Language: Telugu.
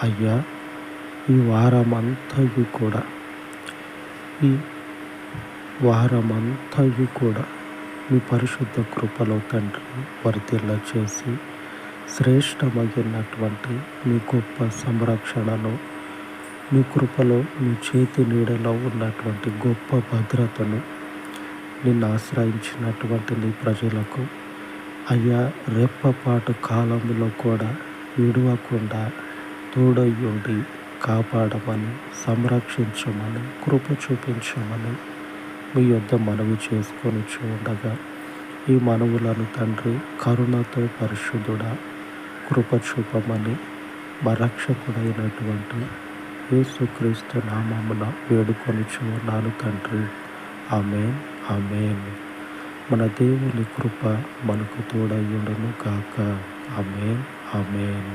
అయ్యా, ఈ వారమంతయు కూడా ఈ వారమంతయు కూడా మీ పరిశుద్ధ కృపలో తండ్రి వర్ధిల్ల చేసి శ్రేష్టమైనటువంటి మీ గొప్ప సంరక్షణను, మీ కృపలో మీ చేతి నీడలో ఉన్నటువంటి గొప్ప భద్రతను నిన్ను ఆశ్రయించినటువంటి నీ ప్రజలకు అయ్యా రెప్పపాటు కాలంలో కూడా విడవకుండా తోడయ్యుండి కాపాడమని, సంరక్షించమని, కృప చూపించమని మీ యొద్ద మనవి చేసుకొని చూడగా ఈ మనవులను తండ్రి కరుణతో పరిశుద్ధుడా కృప చూపమని మా రక్షకుడైనటువంటి యేసుక్రీస్తు నామమున వేడుకొని చూన్నాను తండ్రి. ఆమేన్, ఆమేన్. మన దేవుని కృప మనకు తోడయ్యుండును గాక. ఆమేన్, ఆమేన్.